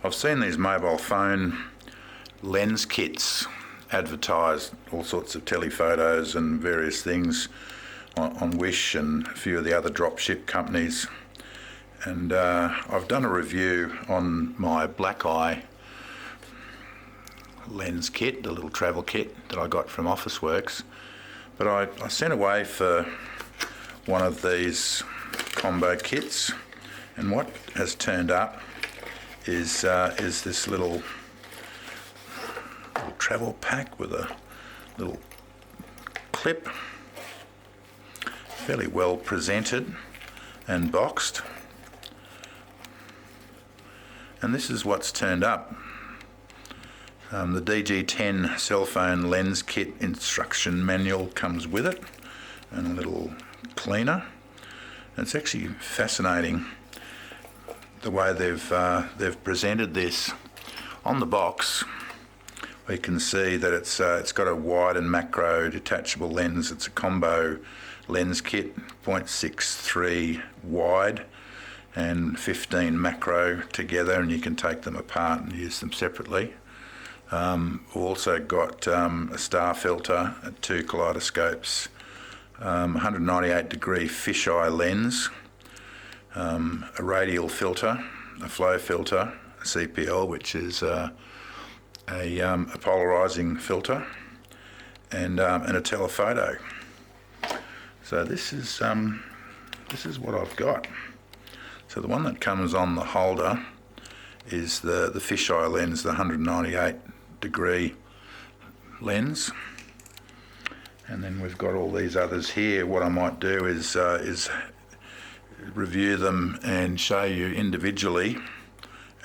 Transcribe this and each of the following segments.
I've seen these mobile phone lens kits advertised, all sorts of telephotos and various things on Wish and a few of the other dropship companies. And I've done a review on my black eye lens kit, the little travel kit that I got from Officeworks. But I sent away for one of these combo kits, and what has turned up is this little travel pack with a little clip, fairly well presented and boxed. And this is what's turned up. The DG10 Cellphone lens kit instruction manual comes with it, and a little cleaner. And it's actually fascinating the way they've presented this. On the box, we can see that it's got a wide and macro detachable lens. It's a combo lens kit, 0.63 wide and 15 macro together, and you can take them apart and use them separately. We've also got a star filter, 2 kaleidoscopes, 198 degree fisheye lens, a radial filter, a flow filter, a CPL, which is a polarizing filter, and a telephoto. So this is what I've got. So the one that comes on the holder is the fisheye lens, the 198 degree lens, and then we've got all these others here. What I might do is review them and show you individually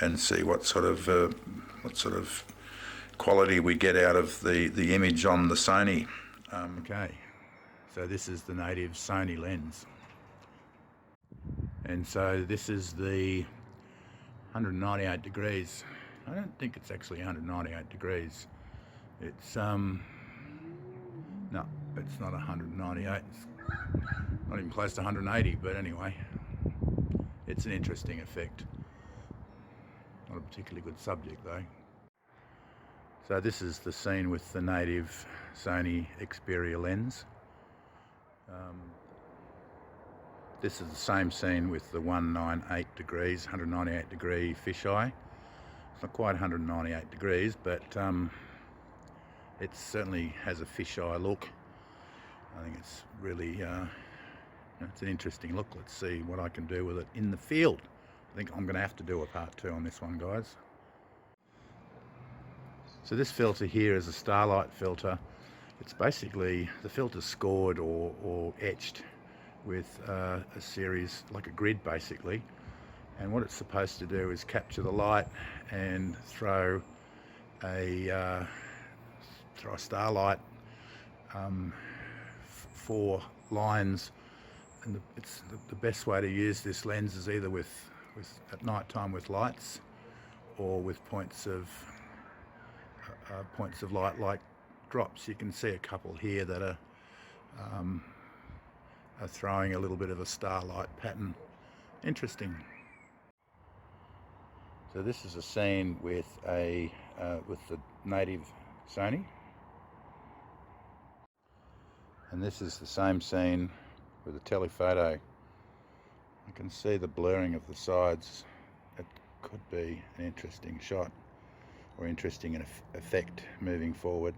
and see what sort of quality we get out of the image on the Sony. Okay, so this is the native Sony lens, and so this is the 198 degrees. I don't think it's actually 198 degrees. It's no, it's not 198. It's not even close to 180, but anyway, it's an interesting effect. Not a particularly good subject though. So this is the scene with the native Sony Xperia lens. This is the same scene with the 198 degrees, 198 degree fisheye. It's not quite 198 degrees, but it certainly has a fisheye look. I think it's really, it's an interesting look. Let's see what I can do with it in the field. I think I'm going to have to do a part 2 on this one, guys. So this filter here is a Starlight filter. It's basically, the filter's scored or etched with a series, like a grid basically, and what it's supposed to do is capture the light and throw a starlight, 4 lines, and the best way to use this lens is either with at night time with lights, or with points of light like drops. You can see a couple here that are throwing a little bit of a starlight pattern. Interesting. So this is a scene with the native Sony, and this is the same scene with a telephoto. You can see the blurring of the sides. It could be an interesting shot or interesting effect moving forward.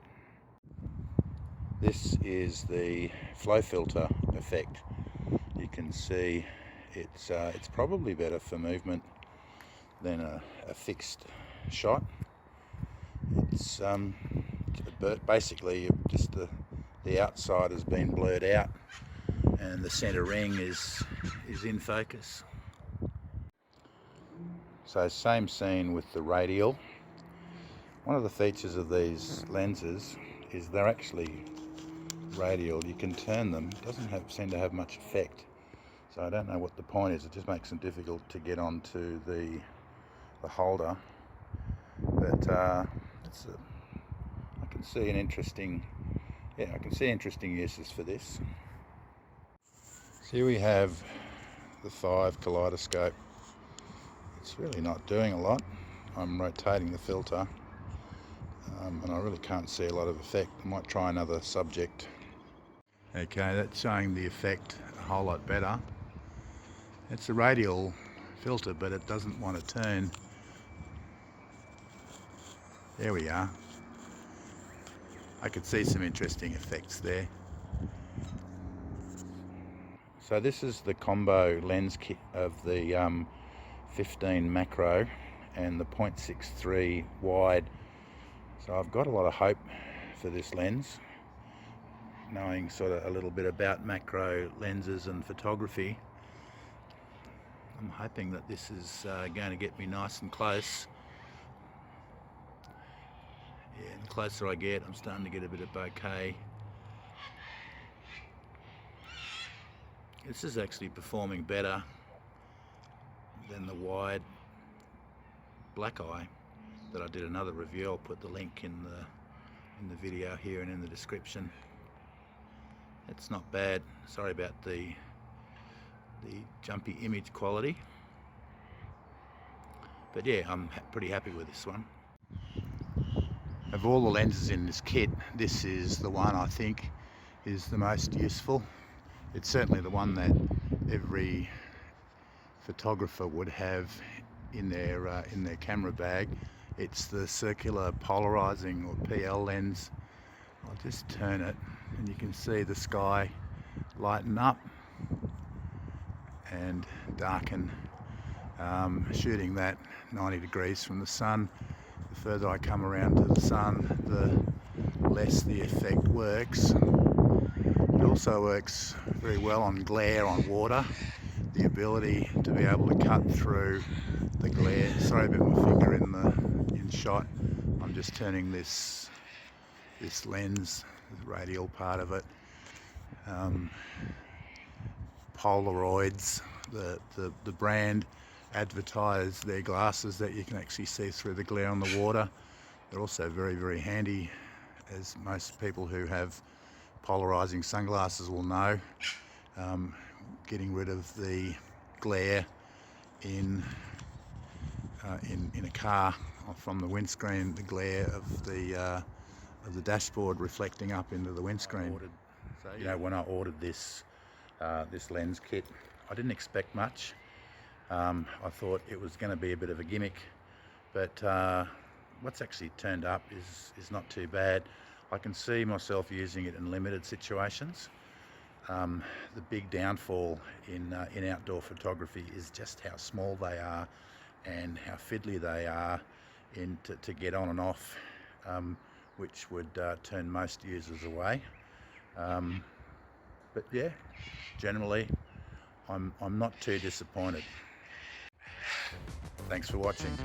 This is the flow filter effect. You can see it's probably better for movement than a fixed shot. It's basically just the outside has been blurred out and the center ring is in focus. So same scene with the radial. One of the features of these lenses is they're actually radial. You can turn them. It doesn't seem to have much effect. So I don't know what the point is. It just makes them difficult to get onto the holder. But I can see interesting uses for this. So here we have the 5 kaleidoscope. It's really not doing a lot. I'm rotating the filter, and I really can't see a lot of effect. I might try another subject. Okay, that's showing the effect a whole lot better. It's a radial filter, but it doesn't want to turn. There we are. I could see some interesting effects there. So this is the combo lens kit of the 15 macro and the 0.63 wide. So I've got a lot of hope for this lens, knowing sort of a little bit about macro lenses and photography. I'm hoping that this is going to get me nice and close. Yeah, and the closer I get, I'm starting to get a bit of bokeh. This is actually performing better than the wide black eye that I did another review. I'll put the link in the video here and in the description. It's not bad. Sorry about the jumpy image quality, but yeah, I'm pretty happy with this one. Of all the lenses in this kit, this is the one I think is the most useful. It's certainly the one that every photographer would have in their camera bag. It's the circular polarizing or PL lens. I'll just turn it and you can see the sky lighten up and darken, shooting that 90 degrees from the sun. The further I come around to the sun, the less the effect works. It also works very well on glare on water. The ability to be able to cut through the glare. Sorry about my finger in shot. I'm just turning this lens, the radial part of it. Polaroids, the brand, advertise their glasses that you can actually see through the glare on the water. They're also very, very handy, as most people who have polarizing sunglasses will know. Getting rid of the glare in a car from the windscreen, the glare of the dashboard reflecting up into the windscreen. So, you know, when I ordered this lens kit, I didn't expect much. I thought it was going to be a bit of a gimmick, but what's actually turned up is not too bad. I can see myself using it in limited situations. The big downfall in outdoor photography is just how small they are and how fiddly they are to get on and off, which would turn most users away. But yeah, generally I'm not too disappointed. Thanks for watching.